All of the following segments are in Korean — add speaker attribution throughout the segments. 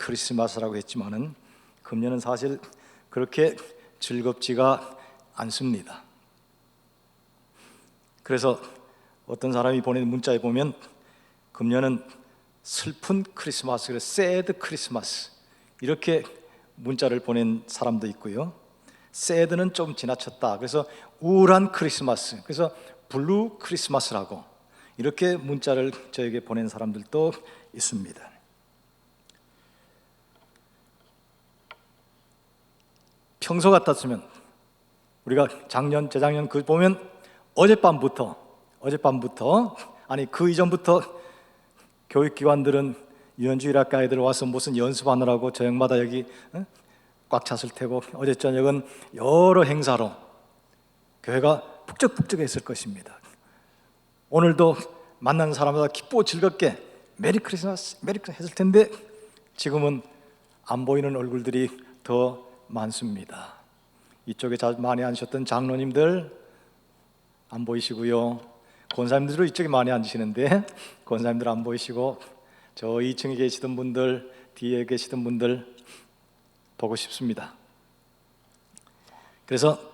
Speaker 1: 크리스마스라고 했지만은 금년은 사실 그렇게 즐겁지가 않습니다. 그래서 어떤 사람이 보낸 문자에 보면 금년은 슬픈 크리스마스, 새드 크리스마스 이렇게 문자를 보낸 사람도 있고요. 새드는 좀 지나쳤다, 그래서 우울한 크리스마스, 그래서 블루 크리스마스라고 이렇게 문자를 저에게 보낸 사람들도 있습니다. 평소 같았으면 우리가 작년, 재작년 그 보면 어젯밤부터 아니 그 이전부터 교육기관들은 유년주일학교 아이들 와서 무슨 연습하느라고 저녁마다 여기 꽉 찼을 테고 어제 저녁은 여러 행사로 교회가 북적북적했을 것입니다. 오늘도 만나는 사람마다 기쁘고 즐겁게 메리 크리스마스 했을 텐데 지금은 안 보이는 얼굴들이 더 많습니다. 이쪽에 많이 앉으셨던 장로님들 안 보이시고요. 권사님들도 이쪽에 많이 앉으시는데 권사님들 안 보이시고 저 2층에 계시던 분들, 뒤에 계시던 분들 보고 싶습니다. 그래서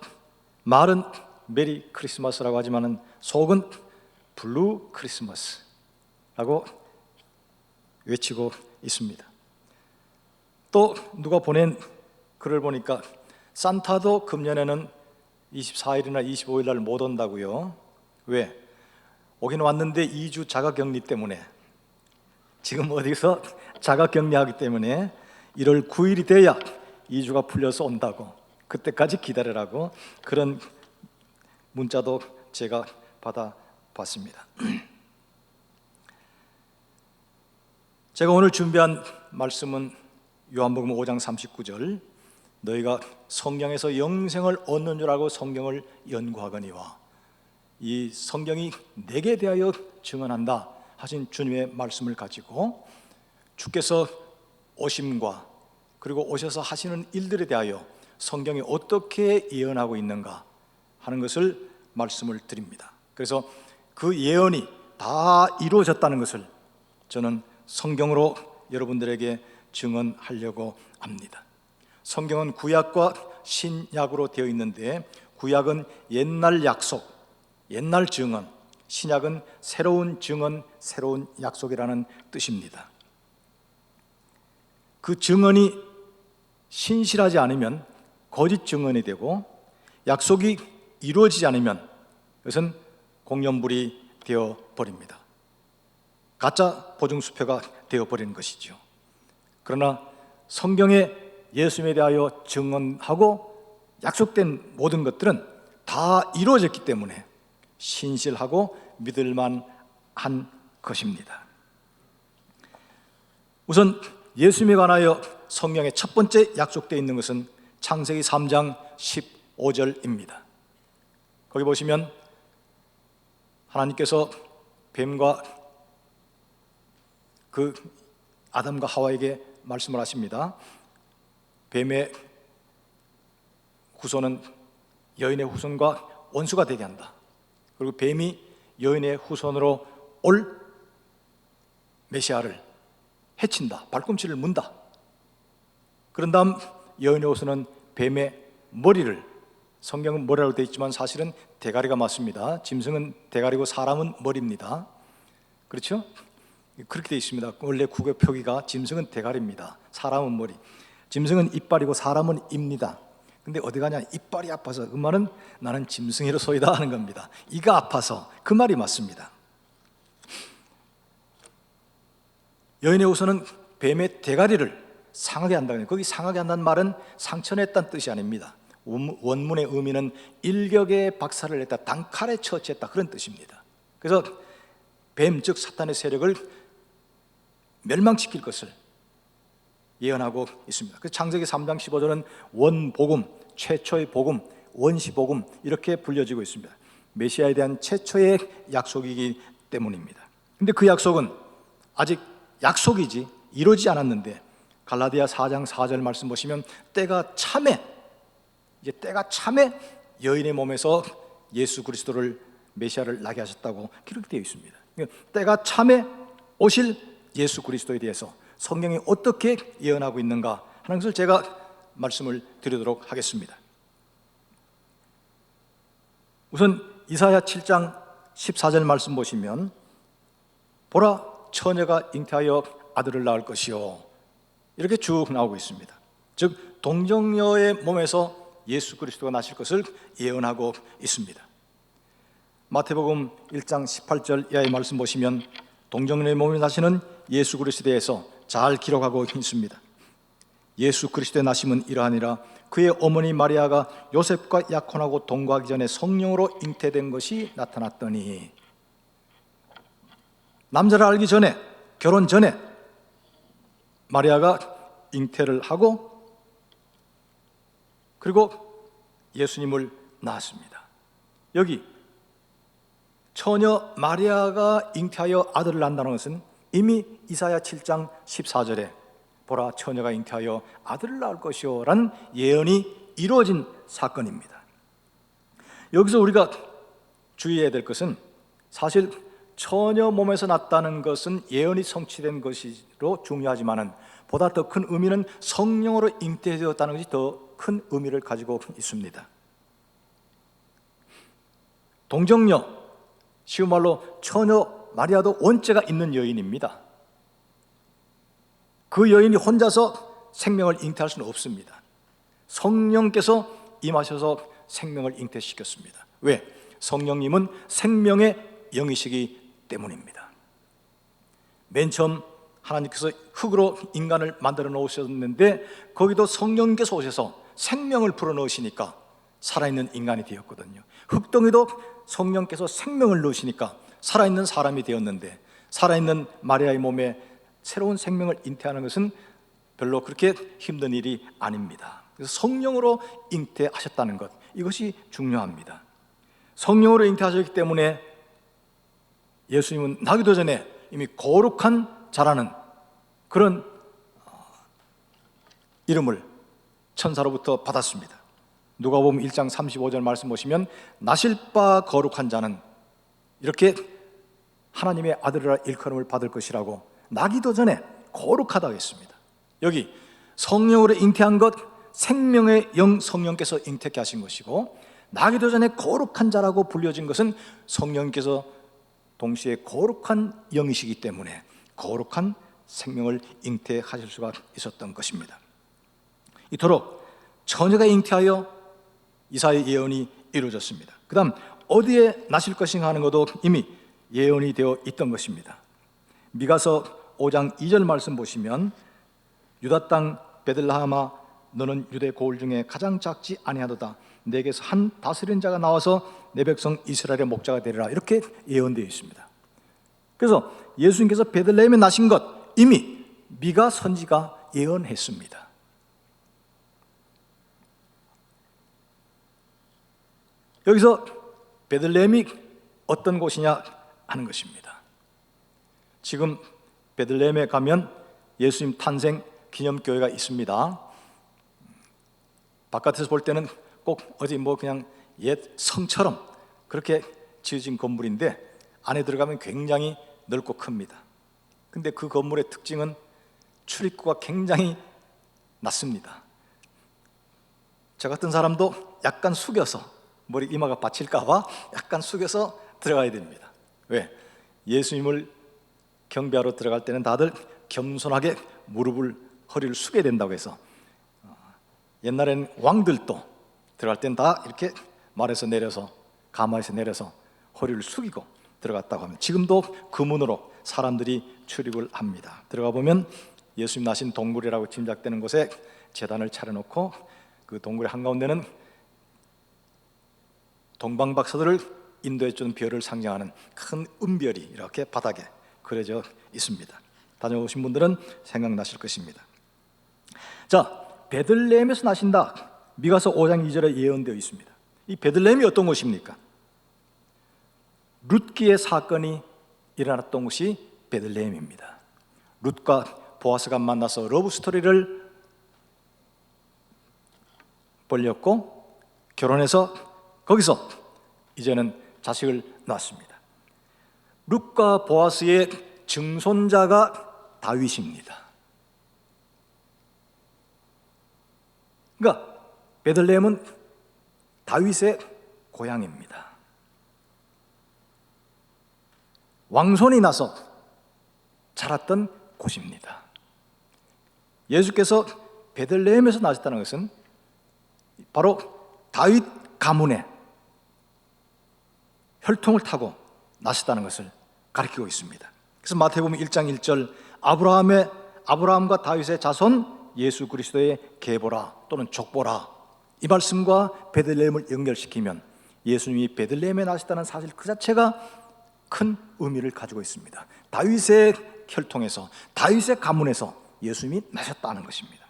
Speaker 1: 말은 메리 크리스마스라고 하지만은 속은 블루 크리스마스라고 외치고 있습니다. 또 누가 보낸 글을 보니까 산타도 금년에는 24일이나 25일 날 못 온다고요. 왜? 오긴 왔는데 2주 자가격리 때문에, 지금 어디서 자가격리하기 때문에 1월 9일이 돼야 2주가 풀려서 온다고, 그때까지 기다리라고 그런 문자도 제가 받아봤습니다. 제가 오늘 준비한 말씀은 요한복음 5장 39절, 너희가 성경에서 영생을 얻는 줄 알고 성경을 연구하거니와 이 성경이 내게 대하여 증언한다 하신 주님의 말씀을 가지고 주께서 오심과 그리고 오셔서 하시는 일들에 대하여 성경이 어떻게 예언하고 있는가 하는 것을 말씀을 드립니다. 그래서 그 예언이 다 이루어졌다는 것을 저는 성경으로 여러분들에게 증언하려고 합니다. 성경은 구약과 신약으로 되어 있는데 구약은 옛날 약속, 옛날 증언, 신약은 새로운 증언, 새로운 약속이라는 뜻입니다. 그 증언이 신실하지 않으면 거짓 증언이 되고 약속이 이루어지지 않으면 그것은 공연불이 되어버립니다. 가짜 보증수표가 되어버리는 것이죠. 그러나 성경에 예수님에 대하여 증언하고 약속된 모든 것들은 다 이루어졌기 때문에 신실하고 믿을만한 것입니다. 우선 예수님에 관하여 성경의 첫 번째 약속되어 있는 것은 창세기 3장 15절입니다. 거기 보시면 하나님께서 뱀과 그 아담과 하와에게 말씀을 하십니다. 뱀의 후손은 여인의 후손과 원수가 되게 한다. 그리고 뱀이 여인의 후손으로 올 메시아를 해친다. 발꿈치를 문다. 그런 다음 여인의 후손은 뱀의 머리를, 성경은 머리라고 되어 있지만 사실은 대가리가 맞습니다. 짐승은 대가리고 사람은 머리입니다. 그렇죠? 그렇게 되어 있습니다. 원래 국어 표기가 짐승은 대가리입니다. 사람은 머리. 짐승은 이빨이고 사람은 입니다. 근데 어디 가냐, 이빨이 아파서, 그 말은 나는 짐승이로소이다 하는 겁니다. 이가 아파서, 그 말이 맞습니다. 여인의 후손은 뱀의 대가리를 상하게 한다는, 거기 상하게 한다는 말은 상처냈다는 뜻이 아닙니다. 원문의 의미는 일격의 박살을 냈다, 단칼에 처치했다, 그런 뜻입니다. 그래서 뱀, 즉 사탄의 세력을 멸망시킬 것을 예언하고 있습니다. 그래서 창세기 3장 15절은 원복음, 최초의 복음, 원시복음 이렇게 불려지고 있습니다. 메시아에 대한 최초의 약속이기 때문입니다. 근데 그 약속은 아직 약속이지 이루어지지 않았는데 갈라디아 4장 4절 말씀 보시면 때가 참에, 이제 때가 참에 여인의 몸에서 예수 그리스도를, 메시아를 나게 하셨다고 기록되어 있습니다. 때가 참에 오실 예수 그리스도에 대해서 성경이 어떻게 예언하고 있는가 하는 것을 제가 말씀을 드리도록 하겠습니다. 우선 이사야 7장 14절 말씀 보시면 보라, 처녀가 잉태하여 아들을 낳을 것이요, 이렇게 쭉 나오고 있습니다. 즉 동정녀의 몸에서 예수 그리스도가 나실 것을 예언하고 있습니다. 마태복음 1장 18절 이하의 말씀 보시면 동정녀의 몸에 나시는 예수 그리스도에 대해서 잘 기록하고 있습니다. 예수 그리스도의 나심은 이러하니라. 그의 어머니 마리아가 요셉과 약혼하고 동거하기 전에 성령으로 잉태된 것이 나타났더니, 남자를 알기 전에, 결혼 전에 마리아가 잉태를 하고 그리고 예수님을 낳았습니다. 여기 처녀 마리아가 잉태하여 아들을 낳는다는 것은 이미 이사야 7장 14절에 보라, 처녀가 잉태하여 아들을 낳을 것이요 라는 예언이 이루어진 사건입니다. 여기서 우리가 주의해야 될 것은, 사실 처녀 몸에서 났다는 것은 예언이 성취된 것으로 중요하지만은 보다 더 큰 의미는 성령으로 잉태되었다는 것이 더 큰 의미를 가지고 있습니다. 동정녀, 쉬운 말로 처녀 마리아도 원죄가 있는 여인입니다. 그 여인이 혼자서 생명을 잉태할 수는 없습니다. 성령께서 임하셔서 생명을 잉태시켰습니다. 왜? 성령님은 생명의 영이시기 때문입니다. 맨 처음 하나님께서 흑으로 인간을 만들어 놓으셨는데 거기도 성령께서 오셔서 생명을 불어넣으시니까 살아있는 인간이 되었거든요. 흙덩이도 성령께서 생명을 넣으시니까 살아있는 사람이 되었는데, 살아있는 마리아의 몸에 새로운 생명을 잉태하는 것은 별로 그렇게 힘든 일이 아닙니다. 그래서 성령으로 잉태하셨다는 것, 이것이 중요합니다. 성령으로 잉태하셨기 때문에 예수님은 나기도 전에 이미 거룩한 자라는 그런 이름을 천사로부터 받았습니다. 누가복음 1장 35절 말씀 보시면 나실 바 거룩한 자는 이렇게 하나님의 아들이라 일컬음을 받을 것이라고 나기도 전에 거룩하다고 했습니다. 여기 성령으로 잉태한 것, 생명의 영 성령께서 잉태케 하신 것이고, 나기도 전에 거룩한 자라고 불려진 것은 성령께서 동시에 거룩한 영이시기 때문에 거룩한 생명을 잉태하실 수가 있었던 것입니다. 이토록 처녀가 잉태하여 이사야의 예언이 이루어졌습니다. 그 다음 어디에 나실 것인가 하는 것도 이미 예언이 되어 있던 것입니다. 미가서 5장 2절 말씀 보시면 유다 땅 베들레헴아, 너는 유대 고을 중에 가장 작지 아니하도다. 내게서 한 다스리는 자가 나와서 내 백성 이스라엘의 목자가 되리라, 이렇게 예언되어 있습니다. 그래서 예수님께서 베들레헴에 나신 것 이미 미가 선지가 예언했습니다. 여기서 베들레헴이 어떤 곳이냐 하는 것입니다. 지금 베들레헴에 가면 예수님 탄생 기념교회가 있습니다. 바깥에서 볼 때는 꼭 어디 그냥 옛 성처럼 그렇게 지어진 건물인데 안에 들어가면 굉장히 넓고 큽니다. 근데 그 건물의 특징은 출입구가 굉장히 낮습니다. 저 같은 사람도 약간 숙여서, 머리 이마가 받칠까봐 약간 숙여서 들어가야 됩니다. 왜? 예수님을 경배하러 들어갈 때는 다들 겸손하게 무릎을, 허리를 숙여야 된다고 해서, 옛날에는 왕들도 들어갈 때는 다 이렇게 말에서 내려서, 가마에서 내려서 허리를 숙이고 들어갔다고 하면, 지금도 그 문으로 사람들이 출입을 합니다. 들어가 보면 예수님 나신 동굴이라고 짐작되는 곳에 제단을 차려놓고 그 동굴의 한가운데는 동방박사들을 인도해주는 별을 상징하는 큰 은별이 이렇게 바닥에 그려져 있습니다. 다녀오신 분들은 생각나실 것입니다. 자, 베들레헴에서 나신다, 미가서 5장 2절에 예언되어 있습니다. 이 베들레헴이 어떤 곳입니까? 룻기의 사건이 일어났던 곳이 베들레헴입니다. 룻과 보아스가 만나서 러브스토리를 벌였고 결혼해서 거기서 이제는 자식을 낳았습니다. 룻과 보아스의 증손자가 다윗입니다. 베들레헴은 다윗의 고향입니다. 왕손이 나서 자랐던 곳입니다. 예수께서 베들레헴에서 나셨다는 것은 바로 다윗 가문의 혈통을 타고 나셨다는 것을 가리키고 있습니다. 그래서 마태복음 1장 1절 아브라함과 다윗의 자손 예수 그리스도의 계보라 또는 족보라, 이 말씀과 베들레헴을 연결시키면 예수님이 베들레헴에 나셨다는 사실 그 자체가 큰 의미를 가지고 있습니다. 다윗의 혈통에서, 다윗의 가문에서 예수님이 나셨다는 것입니다.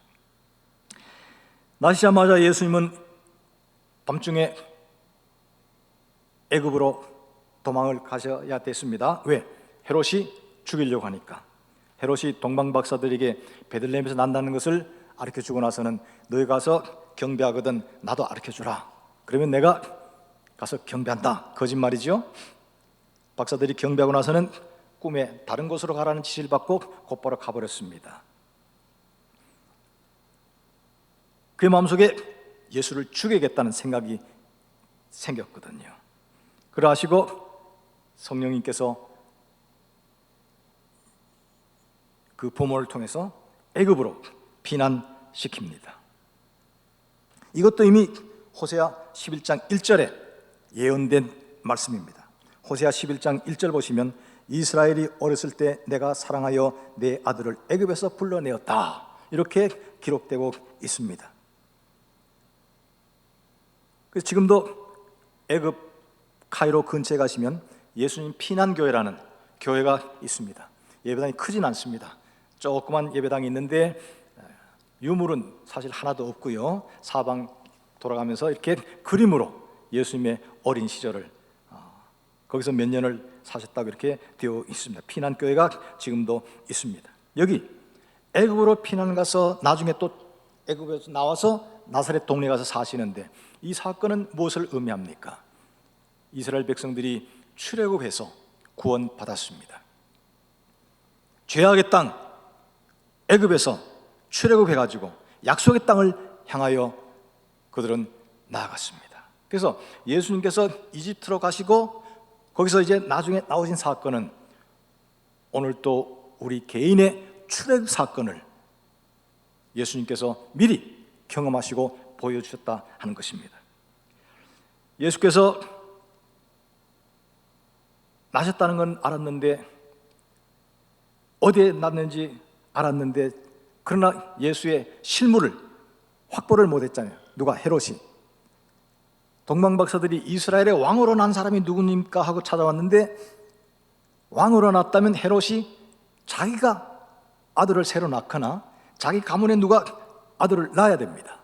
Speaker 1: 나시자마자 예수님은 밤중에 애굽으로 도망을 가셔야 됐습니다. 왜? 헤롯이 죽이려고 하니까. 헤롯이 동방박사들에게 베들레헴에서 난다는 것을 가르쳐주고 나서는 너희 가서 경배하거든 나도 가르쳐주라. 그러면 내가 가서 경배한다. 거짓말이죠. 박사들이 경배하고 나서는 꿈에 다른 곳으로 가라는 지시를 받고 곧바로 가버렸습니다. 그의 마음속에 예수를 죽이겠다는 생각이 생겼거든요. 그러하시고 성령님께서 그 부모를 통해서 애굽으로 피난시킵니다. 이것도 이미 호세아 11장 1절에 예언된 말씀입니다. 호세아 11장 1절 보시면 이스라엘이 어렸을 때 내가 사랑하여 내 아들을 애굽에서 불러내었다, 이렇게 기록되고 있습니다. 그래서 지금도 애굽 카이로 근처에 가시면 예수님 피난교회라는 교회가 있습니다. 예배당이 크진 않습니다. 조그만 예배당이 있는데 유물은 사실 하나도 없고요, 사방 돌아가면서 이렇게 그림으로 예수님의 어린 시절을 거기서 몇 년을 사셨다고 이렇게 되어 있습니다. 피난교회가 지금도 있습니다. 여기 애굽으로 피난 가서 나중에 또 애굽에서 나와서 나사렛 동네 가서 사시는데 이 사건은 무엇을 의미합니까? 이스라엘 백성들이 출애굽해서 구원받았습니다. 죄악의 땅 애굽에서 출애굽해가지고 약속의 땅을 향하여 그들은 나아갔습니다. 그래서 예수님께서 이집트로 가시고 거기서 이제 나중에 나오신 사건은 오늘 또 우리 개인의 출애굽 사건을 예수님께서 미리 경험하시고 보여주셨다 하는 것입니다. 예수께서 나셨다는 건 알았는데, 어디에 났는지 알았는데, 그러나 예수의 실물을 확보를 못했잖아요. 누가? 헤롯이. 동방박사들이 이스라엘의 왕으로 난 사람이 누구입니까 하고 찾아왔는데, 왕으로 났다면 헤롯이 자기가 아들을 새로 낳거나 자기 가문에 누가 아들을 낳아야 됩니다.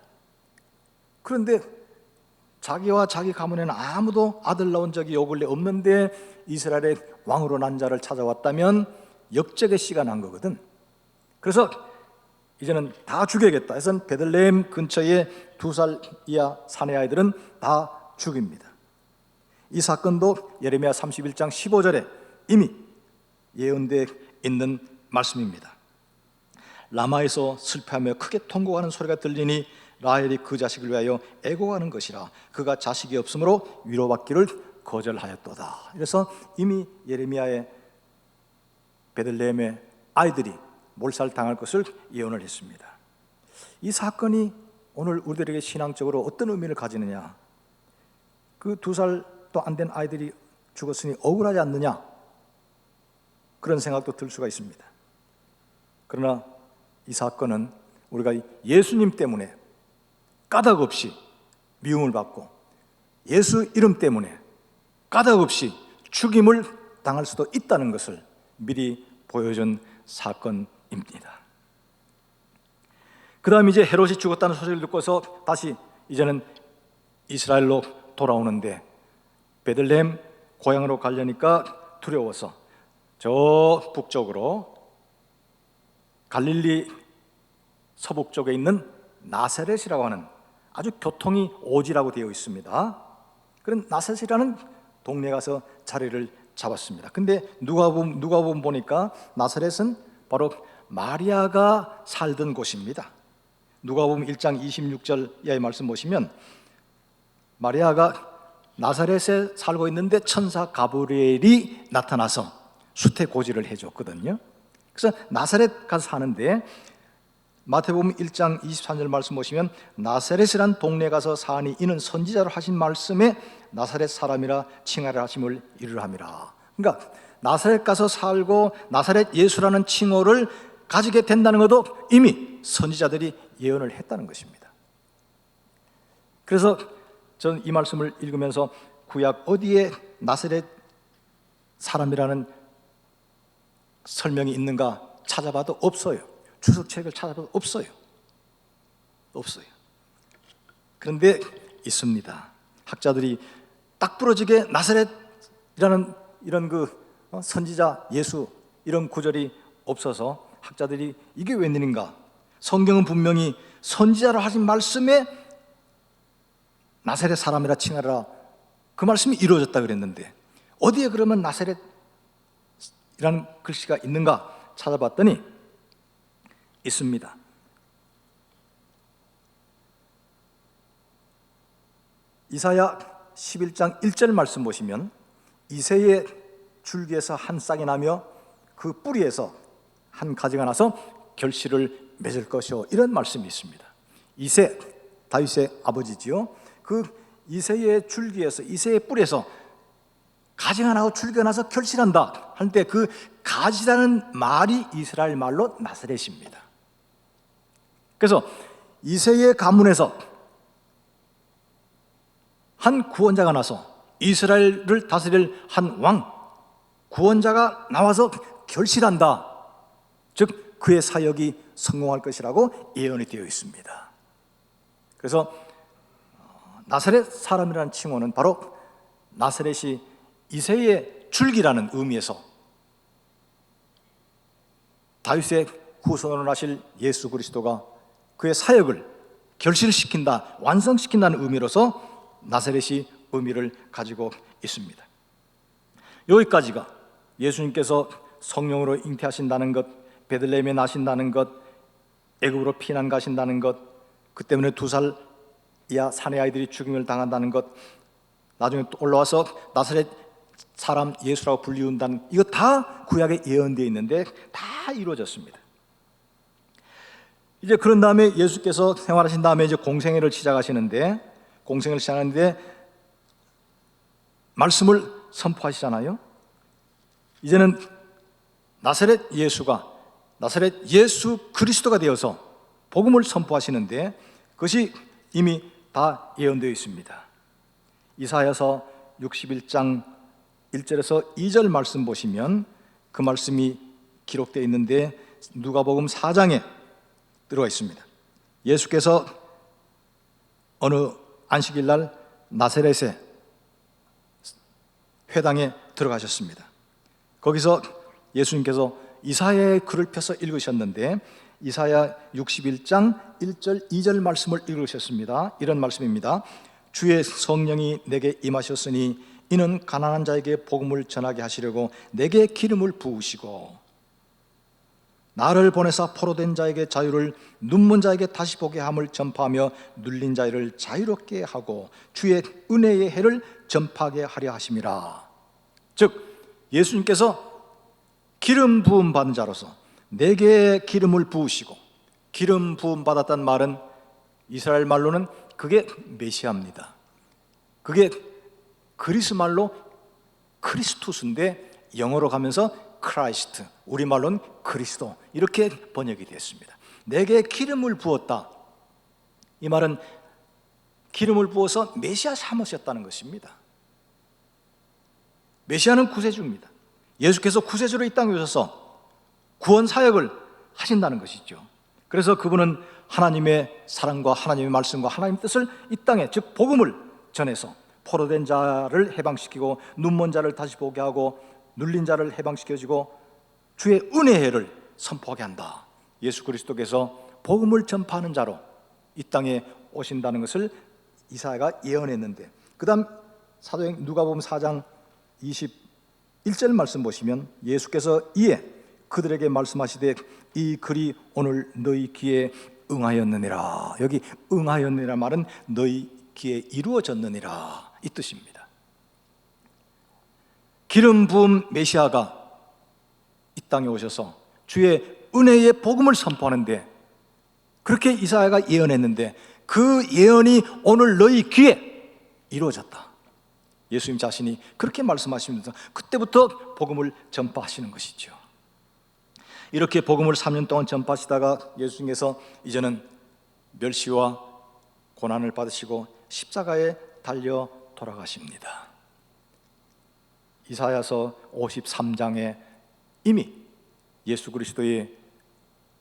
Speaker 1: 그런데 자기와 자기 가문에는 아무도 아들 낳은 적이 요 근래 없는데 이스라엘의 왕으로 난 자를 찾아왔다면 역적의 씨가 난 거거든. 그래서 이제는 다 죽여야겠다 해서 베들레헴 근처에 2살 이하 사내 아이들은 다 죽입니다. 이 사건도 예레미야 31장 15절에 이미 예언되어 있는 말씀입니다. 라마에서 슬퍼하며 크게 통곡하는 소리가 들리니 라헬이 그 자식을 위하여 애고하는 것이라. 그가 자식이 없으므로 위로받기를 거절하였도다. 그래서 이미 예레미야의 베들레헴의 아이들이 몰살당할 것을 예언을 했습니다. 이 사건이 오늘 우리들에게 신앙적으로 어떤 의미를 가지느냐, 그 2살도 안 된 아이들이 죽었으니 억울하지 않느냐, 그런 생각도 들 수가 있습니다. 그러나 이 사건은 우리가 예수님 때문에 까닭없이 미움을 받고 예수 이름 때문에 까닭없이 죽임을 당할 수도 있다는 것을 미리 보여준 사건입니다. 그 다음 이제 헤롯이 죽었다는 소식을 듣고서 다시 이제는 이스라엘로 돌아오는데 베들레헴 고향으로 가려니까 두려워서 저 북쪽으로 갈릴리 서북 쪽에 있는 나사렛이라고 하는 아주 교통이 오지라고 되어 있습니다. 그런 나사렛이라는 동네에 가서 자리를 잡았습니다. 근데 누가복음 보니까 나사렛은 바로 마리아가 살던 곳입니다. 누가복음 1장 26절 이하의 말씀 보시면 마리아가 나사렛에 살고 있는데 천사 가브리엘이 나타나서 수태고지를 해줬거든요. 그래서 나사렛 가서 사는데 마태복음 1장 23절 말씀 보시면 나사렛이란 동네 가서 사니 이는 선지자로 하신 말씀에 나사렛 사람이라 칭하려 하심을 이르함이라. 그러니까 나사렛 가서 살고 나사렛 예수라는 칭호를 가지게 된다는 것도 이미 선지자들이 예언을 했다는 것입니다. 그래서 저는 이 말씀을 읽으면서 구약 어디에 나사렛 사람이라는 설명이 있는가 찾아봐도 없어요. 주석책을 찾아봐도 없어요. 그런데 있습니다. 학자들이 딱 부러지게 나사렛이라는 이런 선지자 예수 이런 구절이 없어서 학자들이 이게 웬일인가? 성경은 분명히 선지자로 하신 말씀에 나사렛 사람이라 칭하라 그 말씀이 이루어졌다 그랬는데 어디에 그러면 나사렛이라는 글씨가 있는가 찾아봤더니 있습니다. 이사야 11장 1절 말씀 보시면 이새의 줄기에서 한 싹이 나며 그 뿌리에서 한 가지가 나서 결실을 맺을 것이요 이런 말씀이 있습니다. 이새 다윗의 아버지지요. 그 이새의 줄기에서 이새의 뿌리에서 가지가 나고 줄기가 나서 결실한다 하는데 그 가지라는 말이 이스라엘 말로 나사렛입니다. 그래서 이새의 가문에서 한 구원자가 나서 이스라엘을 다스릴 한 왕 구원자가 나와서 결실한다. 즉 그의 사역이 성공할 것이라고 예언이 되어 있습니다. 그래서 나사렛 사람이라는 칭호는 바로 나사렛이 이새의 줄기라는 의미에서 다윗의 후손으로 나실 예수 그리스도가 그의 사역을 결실시킨다, 완성시킨다는 의미로서 나사렛이 의미를 가지고 있습니다. 여기까지가 예수님께서 성령으로 잉태하신다는 것, 베들레헴에 나신다는 것, 애굽으로 피난 가신다는 것, 그 때문에 2살 이하 사내 아이들이 죽임을 당한다는 것, 나중에 또 올라와서 나사렛 사람 예수라고 불리운다는 이거 다 구약에 예언되어 있는데 다 이루어졌습니다. 이제 그런 다음에 예수께서 생활하신 다음에 이제 공생애를 시작하시는데 말씀을 선포하시잖아요. 이제는 나사렛 예수 그리스도가 되어서 복음을 선포하시는데 그것이 이미 다 예언되어 있습니다. 이사야서 61장 1절에서 2절 말씀 보시면 그 말씀이 기록되어 있는데 누가복음 4장에 들어가 있습니다. 예수께서 어느 안식일 날 나사렛의 회당에 들어가셨습니다. 거기서 예수님께서 이사야의 글을 펴서 읽으셨는데 이사야 61장 1절 2절 말씀을 읽으셨습니다. 이런 말씀입니다. 주의 성령이 내게 임하셨으니 이는 가난한 자에게 복음을 전하게 하시려고 내게 기름을 부으시고 나를 보내사 포로된 자에게 자유를, 눈먼 자에게 다시 보게 함을 전파하며 눌린 자를 자유롭게 하고 주의 은혜의 해를 전파하게 하려 하심이라. 즉 예수님께서 기름 부음 받은 자로서 내게 기름을 부으시고, 기름 부음 받았다는 말은 이스라엘 말로는 그게 메시아입니다. 그게 그리스 말로 크리스투스인데 영어로 가면서 크라이스트, 우리말로는 그리스도, 이렇게 번역이 됐습니다. 내게 기름을 부었다. 이 말은 기름을 부어서 메시아 삼으셨다는 것입니다. 메시아는 구세주입니다. 예수께서 구세주로 이 땅에 오셔서 구원 사역을 하신다는 것이죠. 그래서 그분은 하나님의 사랑과 하나님의 말씀과 하나님의 뜻을 이 땅에, 즉 복음을 전해서 포로된 자를 해방시키고 눈먼 자를 다시 보게 하고 눌린 자를 해방시켜주고 주의 은혜를 선포하게 한다. 예수 그리스도께서 복음을 전파하는 자로 이 땅에 오신다는 것을 이사야가 예언했는데, 그 다음 사도행 누가복음 4장 21절 말씀 보시면 예수께서 이에 그들에게 말씀하시되 이 글이 오늘 너희 귀에 응하였느니라. 여기 응하였느니라 말은 너희 귀에 이루어졌느니라 이 뜻입니다. 기름 부음 메시아가 이 땅에 오셔서 주의 은혜의 복음을 선포하는데, 그렇게 이사야가 예언했는데 그 예언이 오늘 너희 귀에 이루어졌다. 예수님 자신이 그렇게 말씀하시면서 그때부터 복음을 전파하시는 것이죠. 이렇게 복음을 3년 동안 전파하시다가 예수님께서 이제는 멸시와 고난을 받으시고 십자가에 달려 돌아가십니다. 이사야서 53장에 이미 예수 그리스도의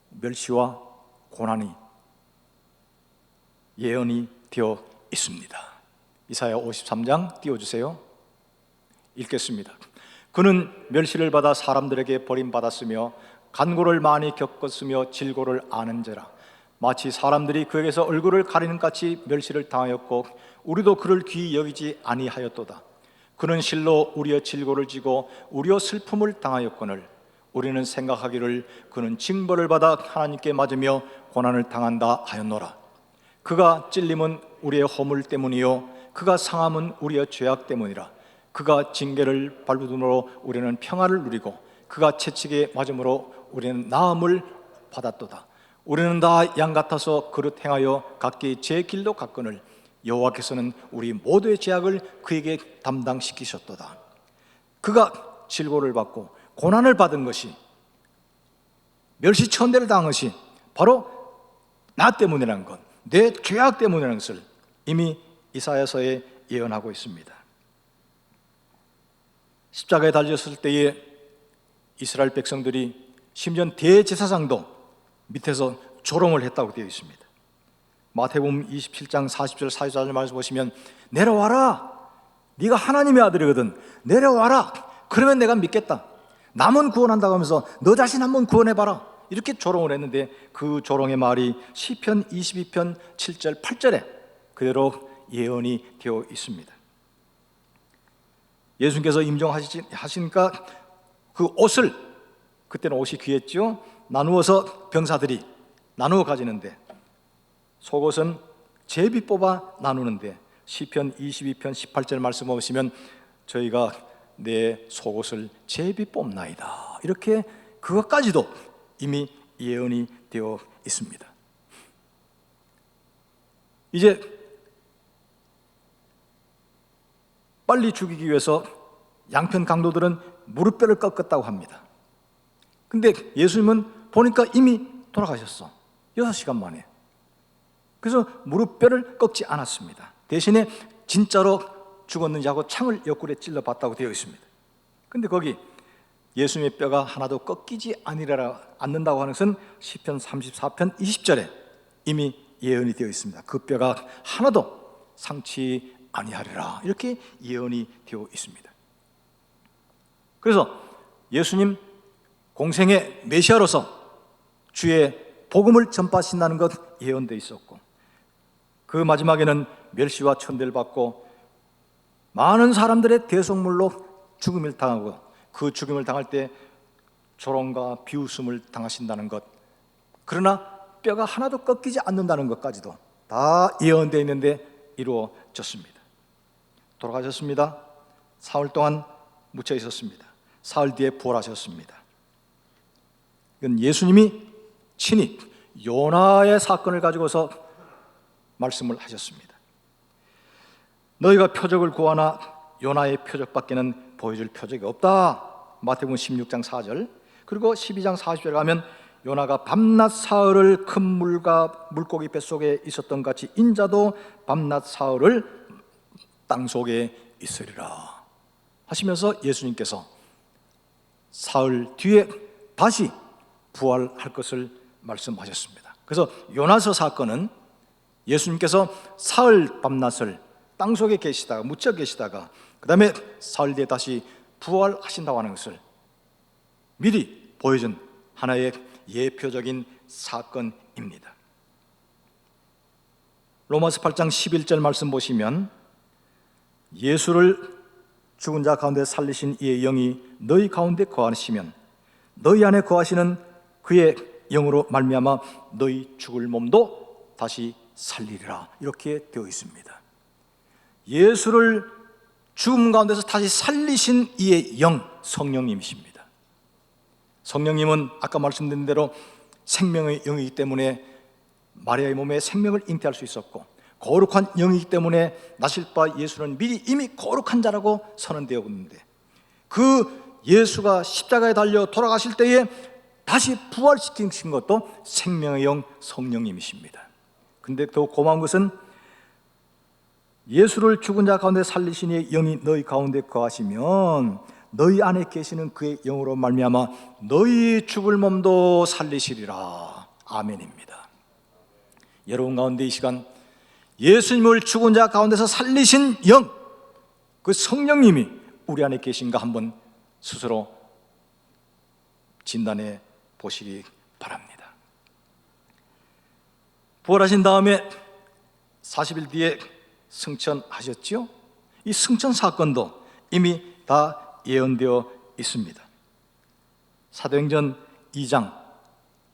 Speaker 1: 멸시와 고난이 예언이 되어 있습니다. 이사야 53장 띄워주세요. 읽겠습니다. 그는 멸시를 받아 사람들에게 버림받았으며 간고를 많이 겪었으며 질고를 아는지라. 마치 사람들이 그에게서 얼굴을 가리는 같이 멸시를 당하였고 우리도 그를 귀히 여기지 아니하였도다. 그는 실로 우리의 질고를 지고 우리의 슬픔을 당하였거늘 우리는 생각하기를 그는 징벌을 받아 하나님께 맞으며 고난을 당한다 하였노라. 그가 찔림은 우리의 허물 때문이요 그가 상함은 우리의 죄악 때문이라. 그가 징계를 밟음으로 우리는 평화를 누리고 그가 채찍에 맞음으로 우리는 나음을 받았도다. 우리는 다 양 같아서 그릇 행하여 각기 제 길로 갔거늘 여호와께서는 우리 모두의 죄악을 그에게 담당시키셨도다. 그가 질고를 받고 고난을 받은 것이, 멸시천대를 당한 것이 바로 나 때문이라는 것, 내 죄악 때문이라는 것을 이미 이사야서에 예언하고 있습니다. 십자가에 달렸을 때에 이스라엘 백성들이 심지어 대제사장도 밑에서 조롱을 했다고 되어 있습니다. 마태복음 27장 40절 44절 말씀 보시면 내려와라, 네가 하나님의 아들이거든, 내려와라, 그러면 내가 믿겠다, 남은 구원한다고 하면서 너 자신 한번 구원해봐라, 이렇게 조롱을 했는데 그 조롱의 말이 시편 22편 7절 8절에 그대로 예언이 되어 있습니다. 예수님께서 임종하시니까 그 옷을, 그때는 옷이 귀했죠, 나누어서 병사들이 나누어 가지는데 속옷은 제비 뽑아 나누는데 시편 22편 18절 말씀 보시면 저희가 내 속옷을 제비 뽑나이다, 이렇게 그것까지도 이미 예언이 되어 있습니다. 이제 빨리 죽이기 위해서 양편 강도들은 무릎뼈를 꺾었다고 합니다. 근데 예수님은 보니까 이미 돌아가셨어, 6시간 만에. 그래서 무릎뼈를 꺾지 않았습니다. 대신에 진짜로 죽었는지 하고 창을 옆구리에 찔러 봤다고 되어 있습니다. 근데 거기 예수님의 뼈가 하나도 꺾이지 않는다고 하는 것은 시편 34편 20절에 이미 예언이 되어 있습니다. 그 뼈가 하나도 상치 아니하리라, 이렇게 예언이 되어 있습니다. 그래서 예수님 공생의 메시아로서 주의 복음을 전파하신다는 것 예언되어 있었고, 그 마지막에는 멸시와 천대를 받고 많은 사람들의 대속물로 죽음을 당하고 그 죽음을 당할 때 조롱과 비웃음을 당하신다는 것, 그러나 뼈가 하나도 꺾이지 않는다는 것까지도 다 예언되어 있는데 이루어졌습니다. 돌아가셨습니다. 사흘 동안 묻혀 있었습니다. 사흘 뒤에 부활하셨습니다. 이건 예수님이 친히 요나의 사건을 가지고서 말씀을 하셨습니다. 너희가 표적을 구하나 요나의 표적밖에는 보여줄 표적이 없다. 마태복음 16장 4절. 그리고 12장 40절에 가면 요나가 밤낮 사흘을 큰 물과 물고기 뱃속에 있었던 같이 인자도 밤낮 사흘을 땅속에 있으리라 하시면서 예수님께서 사흘 뒤에 다시 부활할 것을 말씀하셨습니다. 그래서 요나서 사건은 예수님께서 사흘 밤낮을 땅속에 계시다가 묻혀 계시다가 그 다음에 사흘 뒤에 다시 부활하신다고 하는 것을 미리 보여준 하나의 예표적인 사건입니다. 로마서 8장 11절 말씀 보시면 예수를 죽은 자 가운데 살리신 이의 영이 너희 가운데 거하시면 너희 안에 거하시는 그의 영으로 말미암아 너희 죽을 몸도 다시 살리리라, 이렇게 되어 있습니다. 예수를 죽음 가운데서 다시 살리신 이의 영, 성령님이십니다. 성령님은 아까 말씀드린 대로 생명의 영이기 때문에 마리아의 몸에 생명을 잉태할 수 있었고, 거룩한 영이기 때문에 나실 바 예수는 미리 이미 거룩한 자라고 선언되어 있는데, 그 예수가 십자가에 달려 돌아가실 때에 다시 부활시키신 것도 생명의 영 성령님이십니다. 근데 더 고마운 것은 예수를 죽은 자 가운데 살리신 이의 영이 너희 가운데 거하시면 너희 안에 계시는 그의 영으로 말미암아 너희 죽을 몸도 살리시리라. 아멘입니다. 여러분 가운데 이 시간 예수님을 죽은 자 가운데서 살리신 영, 그 성령님이 우리 안에 계신가 한번 스스로 진단해 보시기 바랍니다. 부활하신 다음에 40일 뒤에 승천하셨지요? 이 승천 사건도 이미 다 예언되어 있습니다. 사도행전 2장,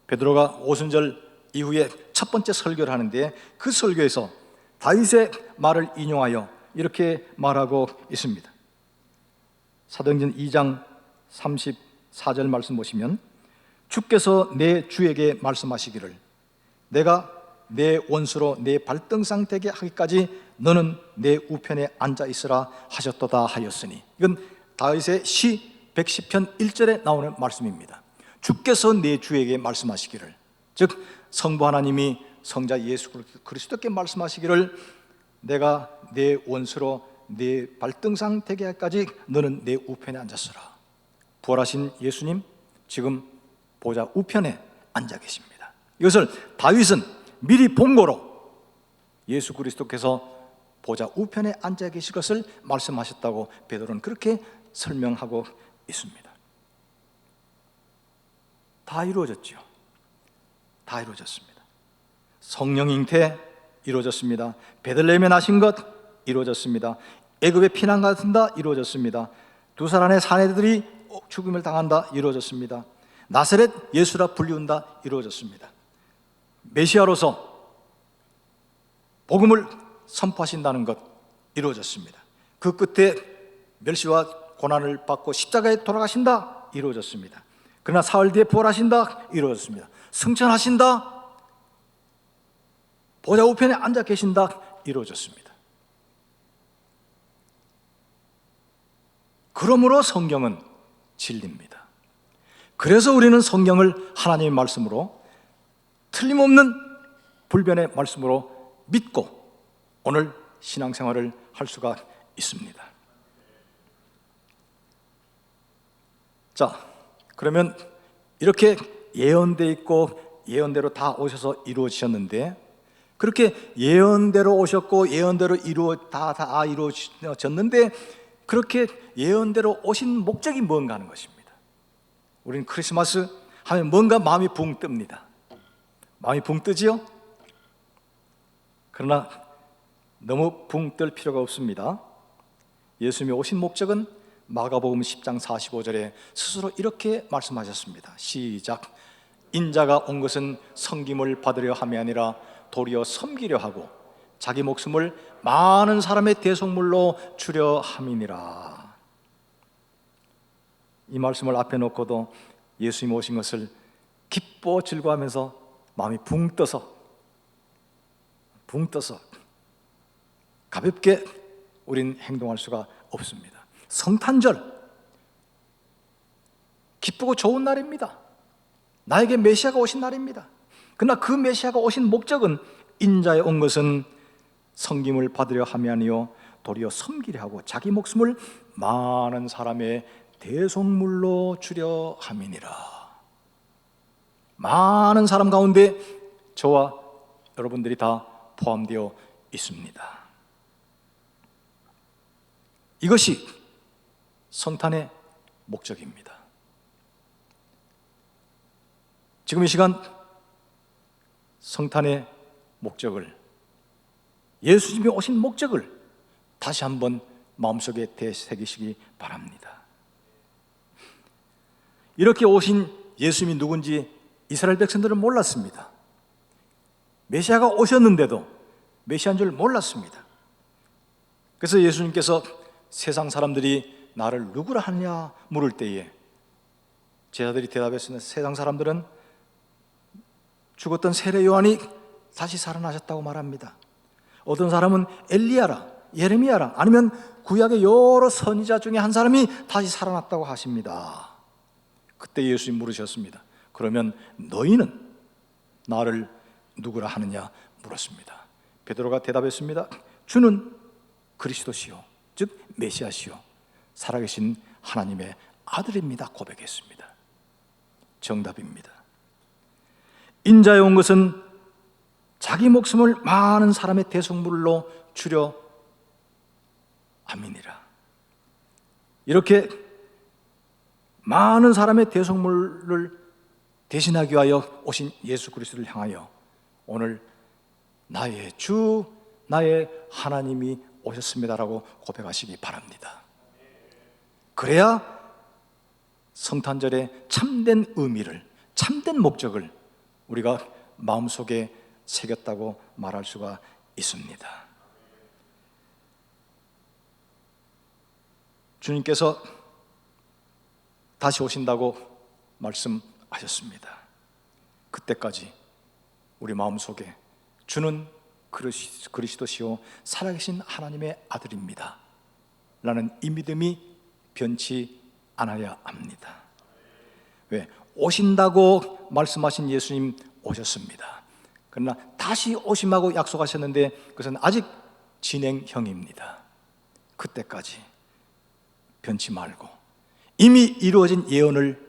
Speaker 1: 베드로가 오순절 이후에 첫 번째 설교를 하는데, 그 설교에서 다윗의 말을 인용하여 이렇게 말하고 있습니다. 사도행전 2장 34절 말씀 보시면, 주께서 내 주에게 말씀하시기를 내가 내 원수로 내 발등상 되게 하기까지 너는 내 우편에 앉아 있으라 하셨도다 하였으니, 이건 다윗의 시 110편 1절에 나오는 말씀입니다. 주께서 내 주에게 말씀하시기를, 즉 성부 하나님이 성자 예수 그리스도께 말씀하시기를 내가 내 원수로 내 발등상 되게 하기까지 너는 내 우편에 앉았으라. 부활하신 예수님 지금 보좌 우편에 앉아 계십니다. 이것을 다윗은 미리 본거로 예수 그리스도께서 보좌 우편에 앉아 계실 것을 말씀하셨다고 베드로는 그렇게 설명하고 있습니다. 다 이루어졌죠. 다 이루어졌습니다. 성령 잉태 이루어졌습니다. 베들레헴에 나신 것 이루어졌습니다. 애굽에 피난 간다 이루어졌습니다. 두 살 안에 사내들이 죽음을 당한다 이루어졌습니다. 나사렛 예수라 불리운다 이루어졌습니다. 메시아로서 복음을 선포하신다는 것 이루어졌습니다. 그 끝에 멸시와 고난을 받고 십자가에 돌아가신다 이루어졌습니다. 그러나 사흘 뒤에 부활하신다 이루어졌습니다. 승천하신다, 보좌 우편에 앉아 계신다 이루어졌습니다. 그러므로 성경은 진리입니다. 그래서 우리는 성경을 하나님의 말씀으로, 틀림없는 불변의 말씀으로 믿고 오늘 신앙생활을 할 수가 있습니다. 자, 그러면 이렇게 예언되어 있고 예언대로 다 오셔서 이루어지셨는데, 그렇게 예언대로 오셨고 예언대로 다 이루어졌는데, 그렇게 예언대로 오신 목적이 뭔가 하는 것입니다. 우리는 크리스마스 하면 뭔가 마음이 붕 뜹니다. 마음이 붕 뜨지요? 그러나 너무 붕 뜰 필요가 없습니다. 예수님이 오신 목적은 마가복음 10장 45절에 스스로 이렇게 말씀하셨습니다. 시작. 인자가 온 것은 섬김을 받으려 함이 아니라 도리어 섬기려 하고 자기 목숨을 많은 사람의 대속물로 주려 함이니라. 이 말씀을 앞에 놓고도 예수님 오신 것을 기뻐 즐거워하면서 마음이 붕 떠서 가볍게 우린 행동할 수가 없습니다. 성탄절, 기쁘고 좋은 날입니다. 나에게 메시아가 오신 날입니다. 그러나 그 메시아가 오신 목적은 인자에 온 것은 섬김을 받으려 함이 아니요 도리어 섬기려 하고 자기 목숨을 많은 사람의 대속물로 주려 함이니라. 많은 사람 가운데 저와 여러분들이 다 포함되어 있습니다. 이것이 성탄의 목적입니다. 지금 이 시간 성탄의 목적을, 예수님이 오신 목적을 다시 한번 마음속에 되새기시기 바랍니다. 이렇게 오신 예수님이 누군지 이스라엘 백성들은 몰랐습니다. 메시아가 오셨는데도 메시아인 줄 몰랐습니다. 그래서 예수님께서 세상 사람들이 나를 누구라 하느냐 물을 때에 제자들이 대답했습니다. 세상 사람들은 죽었던 세례 요한이 다시 살아나셨다고 말합니다. 어떤 사람은 엘리야라, 예레미야라, 아니면 구약의 여러 선지자 중에 한 사람이 다시 살아났다고 하십니다. 그때 예수님 물으셨습니다. 그러면 너희는 나를 누구라 하느냐 물었습니다. 베드로가 대답했습니다. 주는 그리스도시요, 즉 메시아시요, 살아계신 하나님의 아들입니다 고백했습니다. 정답입니다. 인자에 온 것은 자기 목숨을 많은 사람의 대속물로 주려 함이니라. 이렇게 많은 사람의 대속물을 대신하기 위하여 오신 예수 그리스도를 향하여 오늘 나의 주, 나의 하나님이 오셨습니다라고 고백하시기 바랍니다. 그래야 성탄절의 참된 의미를, 참된 목적을 우리가 마음속에 새겼다고 말할 수가 있습니다. 주님께서 다시 오신다고 말씀하셨습니다. 그때까지 우리 마음속에 주는 그리스도시요 살아계신 하나님의 아들입니다 라는 이 믿음이 변치 않아야 합니다. 왜? 오신다고 말씀하신 예수님 오셨습니다. 그러나 다시 오심하고 약속하셨는데 그것은 아직 진행형입니다. 그때까지 변치 말고 이미 이루어진 예언을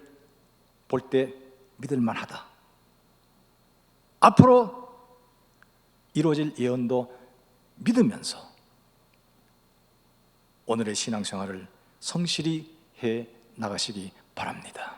Speaker 1: 볼 때 믿을 만하다, 앞으로 이루어질 예언도 믿으면서 오늘의 신앙생활을 성실히 해 나가시기 바랍니다.